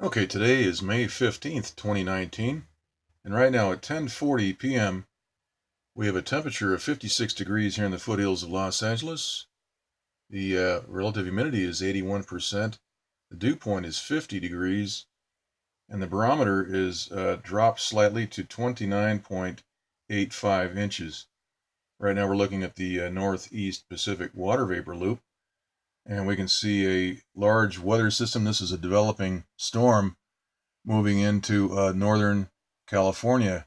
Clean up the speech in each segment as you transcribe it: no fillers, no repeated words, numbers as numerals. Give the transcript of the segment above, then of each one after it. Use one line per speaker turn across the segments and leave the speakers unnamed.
Okay, today is May 15th, 2019, and right now at 10:40 p.m. we have a temperature of 56 degrees here in the foothills of Los Angeles. The relative humidity is 81%, the dew point is 50 degrees, and the barometer is dropped slightly to 29.85 inches. Right now we're looking at the northeast Pacific water vapor loop, and we can see a large weather system. This is a developing storm moving into northern California.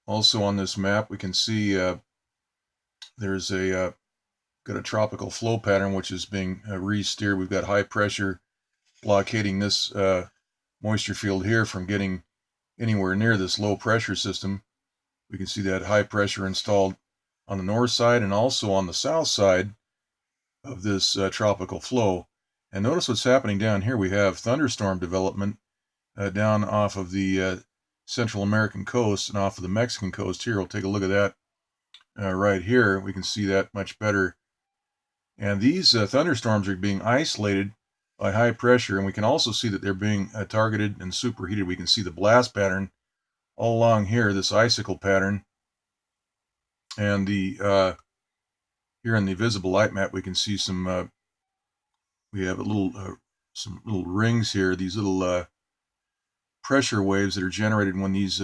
Also on this map, we can see there's got a tropical flow pattern which is being re-steered. We've got high pressure blockading this moisture field here from getting anywhere near this low pressure system. We can see that high pressure installed on the north side and also on the south side of this tropical flow. And notice what's happening down here. We have thunderstorm development down off of the Central American coast and off of the Mexican coast here. We'll take a look at that right here. We can see that much better. And these thunderstorms are being isolated by high pressure, and we can also see that they're being targeted and superheated. We can see the blast pattern all along here, this icicle pattern. And the here in the visible light map, we can see some. We have a little some little rings here. These little pressure waves that are generated when these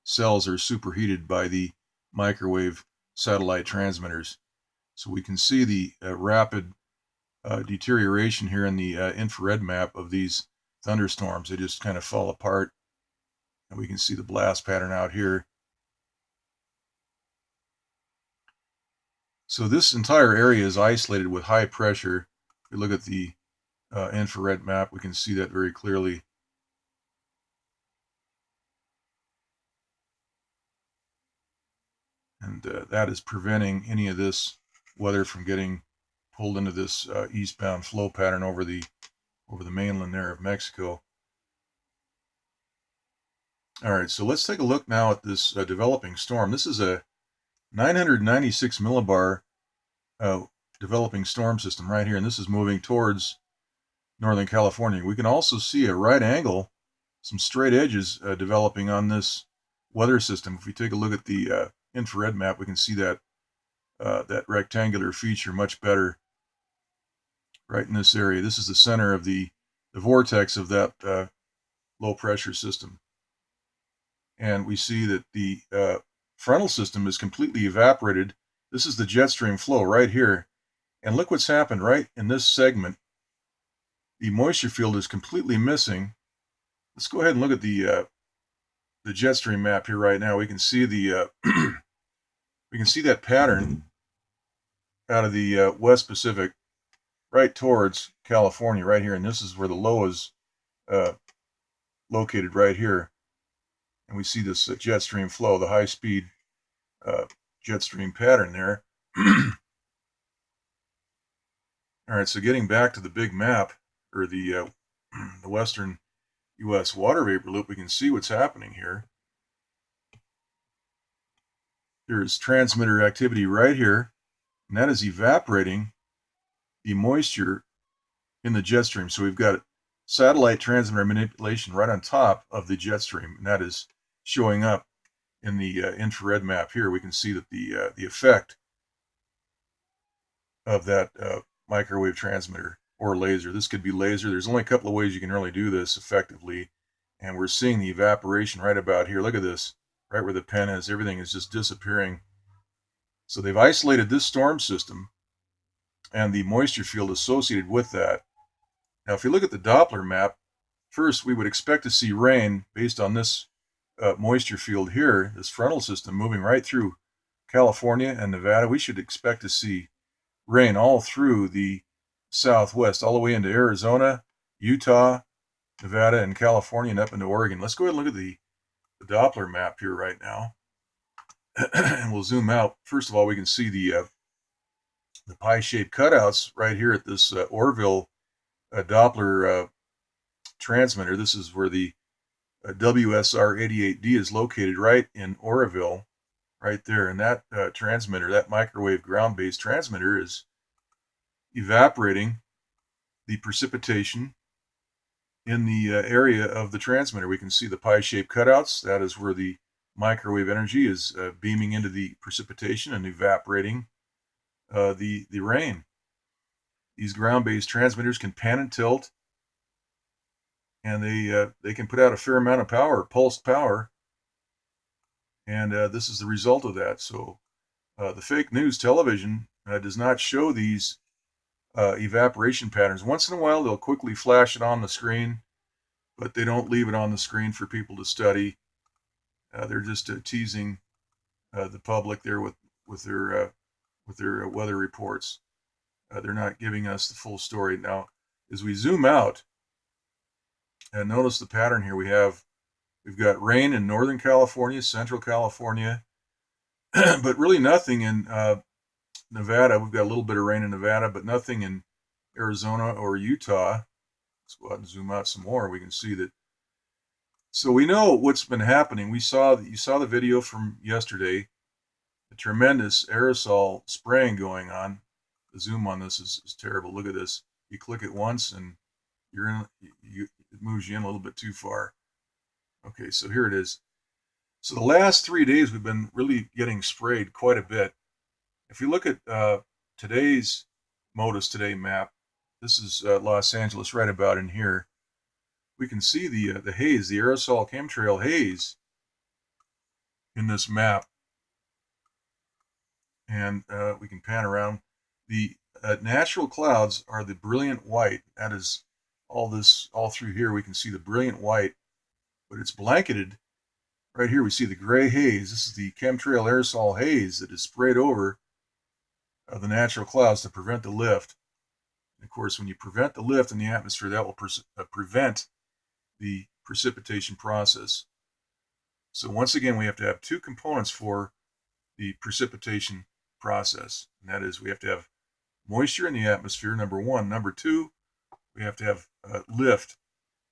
cells are superheated by the microwave satellite transmitters. So we can see the rapid deterioration here in the infrared map of these thunderstorms. They just kind of fall apart, and we can see the blast pattern out here. So this entire area is isolated with high pressure. If we look at the infrared map, we can see that very clearly. And that is preventing any of this weather from getting pulled into this eastbound flow pattern over the mainland there of Mexico. All right, so let's take a look now at this developing storm. This is a 996 millibar developing storm system right here, and this is moving towards Northern California. We can also see a right angle, some straight edges developing on this weather system. If we take a look at the infrared map, we can see that that rectangular feature much better right in this area. This is the center of the vortex of that low pressure system. And we see that the frontal system is completely evaporated. This is the jet stream flow right here. And look what's happened right in this segment. The moisture field is completely missing. Let's go ahead and look at the jet stream map here right now. We can see the we can see that pattern out of the West Pacific right towards California right here, and this is where the low is located right here. And we see this jet stream flow, the high speed jet stream pattern there. All right, so getting back to the big map, or the western U.S. water vapor loop, we can see what's happening here. There's transmitter activity right here, and that is evaporating the moisture in the jet stream. So we've got satellite transmitter manipulation right on top of the jet stream, and that is showing up in the infrared map here. We can see that the effect of that microwave transmitter or laser. This could be laser. There's only a couple of ways you can really do this effectively, and we're seeing the evaporation right about here. Look at this, right where the pen is. Everything is just disappearing. So they've isolated this storm system and the moisture field associated with that. Now, if you look at the Doppler map, first we would expect to see rain based on this moisture field here, this frontal system moving right through California and Nevada. We should expect to see rain all through the southwest, all the way into Arizona, Utah, Nevada, and California, and up into Oregon. Let's go ahead and look at the Doppler map here right now. And we'll zoom out. First of all, we can see the pie-shaped cutouts right here at this Orville Doppler transmitter. This is where the WSR-88D is located, right in Oroville, right there. And that transmitter, that microwave ground-based transmitter, is evaporating the precipitation in the area of the transmitter. We can see the pie-shaped cutouts. That is where the microwave energy is beaming into the precipitation and evaporating the rain. These ground-based transmitters can pan and tilt, and they can put out a fair amount of power, pulsed power, and this is the result of that. So the fake news television does not show these evaporation patterns. Once in a while, they'll quickly flash it on the screen, but they don't leave it on the screen for people to study. They're just teasing the public there with their weather reports. They're not giving us the full story. Now, as we zoom out, and notice the pattern here, we've got rain in Northern California, Central California, but really nothing in Nevada. We've got a little bit of rain in Nevada, but nothing in Arizona or Utah. Let's go ahead and zoom out some more. We can see that. So we know what's been happening. You saw the video from yesterday, the tremendous aerosol spraying going on. The zoom on this is terrible. Look at this. You click it once and it moves you in a little bit too far. Okay, so here it is. So the last 3 days we've been really getting sprayed quite a bit. If you look at today's Modus Today map, this is Los Angeles right about in here. We can see the haze, the aerosol chemtrail haze in this map. And we can pan around. The natural clouds are the brilliant white. That is all through here. We can see the brilliant white, but it's blanketed. Right here we see the gray haze. This is the chemtrail aerosol haze that is sprayed over the natural clouds to prevent the lift. And of course, when you prevent the lift in the atmosphere, that will prevent the precipitation process. So once again, we have to have two components for the precipitation process, and that is we have to have moisture in the atmosphere, number one. Number two, we have to have lift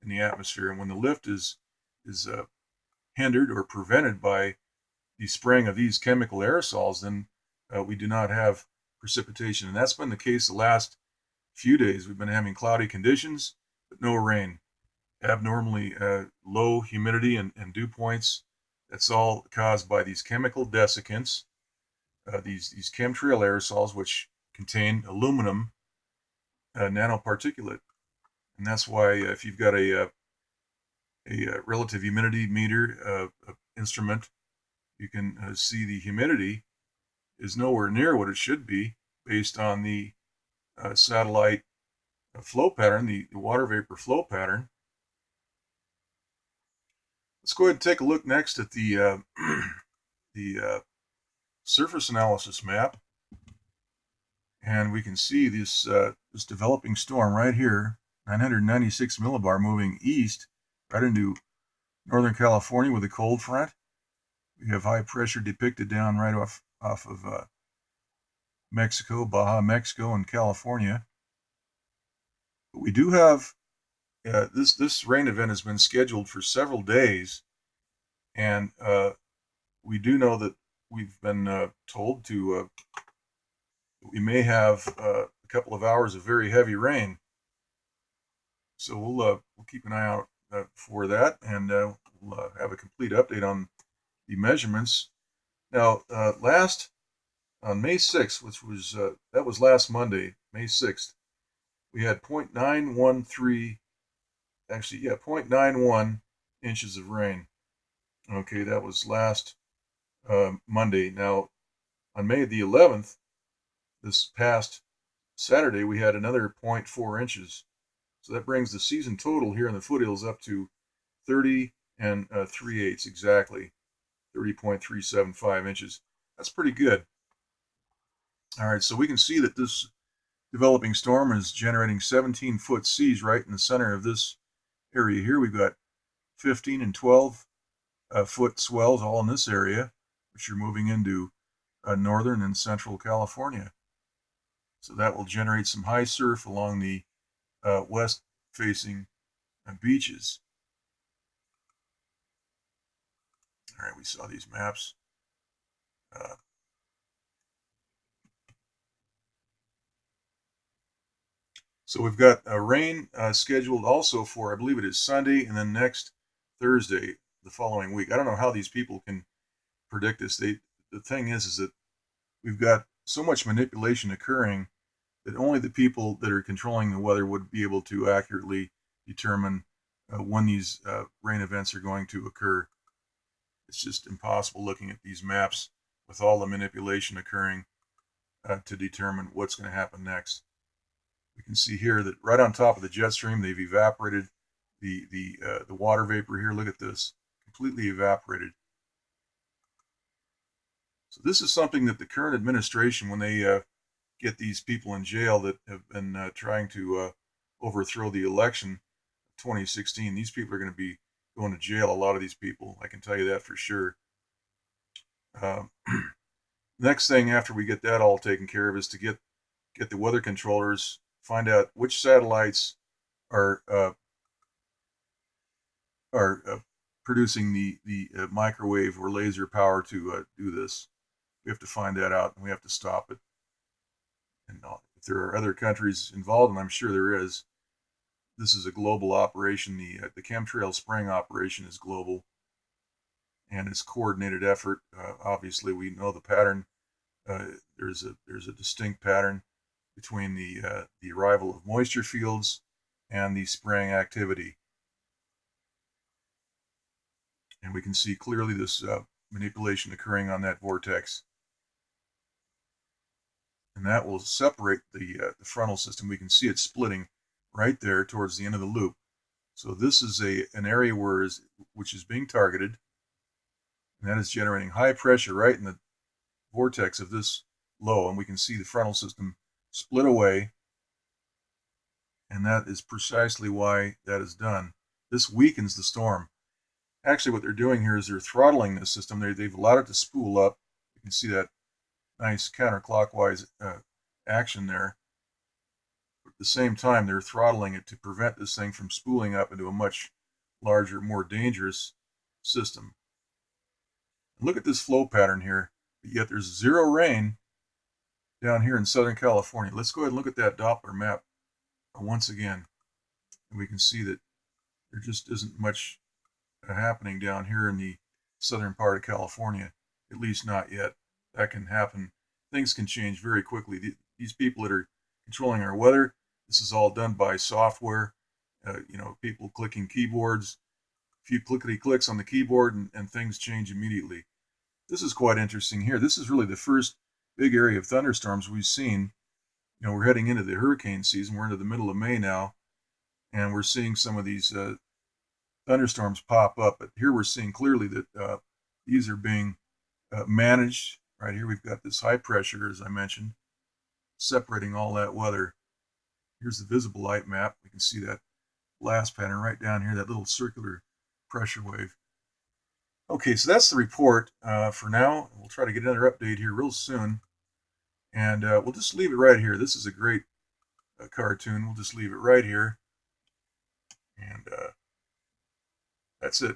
in the atmosphere. And when the lift is hindered or prevented by the spraying of these chemical aerosols, then we do not have precipitation. And that's been the case the last few days. We've been having cloudy conditions, but no rain. Abnormally low humidity and dew points. That's all caused by these chemical desiccants, these chemtrail aerosols, which contain aluminum nanoparticulate. And that's why if you've got a relative humidity meter instrument, you can see the humidity is nowhere near what it should be based on the satellite flow pattern, the water vapor flow pattern. Let's go ahead and take a look next at the surface analysis map. And we can see this developing storm right here, 996 millibar, moving east right into Northern California with a cold front. We have high pressure depicted down right off of Mexico, Baja, Mexico, and California. But we do have this rain event has been scheduled for several days, and we do know that we've been told to we may have a couple of hours of very heavy rain. So we'll keep an eye out for that, and we'll have a complete update on the measurements. Now, on May 6th, which was that was last Monday, May 6th, we had 0.913, actually, yeah, 0.91 inches of rain. Okay, that was last Monday. Now, on May the 11th, this past Saturday, we had another 0.4 inches. So that brings the season total here in the foothills up to 30 and 3/8 exactly, 30.375 inches. That's pretty good. All right, so we can see that this developing storm is generating 17-foot seas right in the center of this area here. We've got 15 and 12 foot swells all in this area, which are moving into northern and central California. So that will generate some high surf along the west-facing beaches. All right, we saw these maps. So we've got rain scheduled also for, I believe it is Sunday, and then next Thursday, the following week. I don't know how these people can predict this. The thing is that we've got so much manipulation occurring that only the people that are controlling the weather would be able to accurately determine when these rain events are going to occur. It's just impossible looking at these maps with all the manipulation occurring to determine what's going to happen next. We can see here that right on top of the jet stream, they've evaporated the water vapor here. Look at this, completely evaporated. So this is something that the current administration, when they get these people in jail that have been trying to overthrow the election of 2016, these people are going to be going to jail, a lot of these people. I can tell you that for sure. Next thing after we get that all taken care of is to get the weather controllers, find out which satellites are producing the microwave or laser power to do this. We have to find that out, and we have to stop it. And if there are other countries involved, and I'm sure there is, this is a global operation. The chemtrail spraying operation is global, and it's coordinated effort. Obviously, we know the pattern. There's a distinct pattern between the arrival of moisture fields and the spraying activity. And we can see clearly this manipulation occurring on that vortex. And that will separate the frontal system. We can see it splitting right there towards the end of the loop. So this is an area which is being targeted, and that is generating high pressure right in the vortex of this low, and we can see the frontal system split away, and that is precisely why that is done. This weakens the storm. Actually, what they're doing here is they're throttling this system. They've allowed it to spool up. You can see that nice counterclockwise action there. But at the same time, they're throttling it to prevent this thing from spooling up into a much larger, more dangerous system. And look at this flow pattern here, but yet there's zero rain down here in Southern California. Let's go ahead and look at that Doppler map once again. And we can see that there just isn't much happening down here in the southern part of California, at least not yet. That can happen. Things can change very quickly. These people that are controlling our weather, this is all done by software. People clicking keyboards, a few clickety clicks on the keyboard, and things change immediately. This is quite interesting here. This is really the first big area of thunderstorms we've seen. We're heading into the hurricane season. We're into the middle of May now, and we're seeing some of these thunderstorms pop up. But here we're seeing clearly that these are being managed. Right here we've got this high pressure, as I mentioned, separating all that weather. Here's the visible light map. We can see that blast pattern right down here, that little circular pressure wave. Okay, so that's the report for now. We'll try to get another update here real soon. And we'll just leave it right here. This is a great cartoon. We'll just leave it right here. And that's it.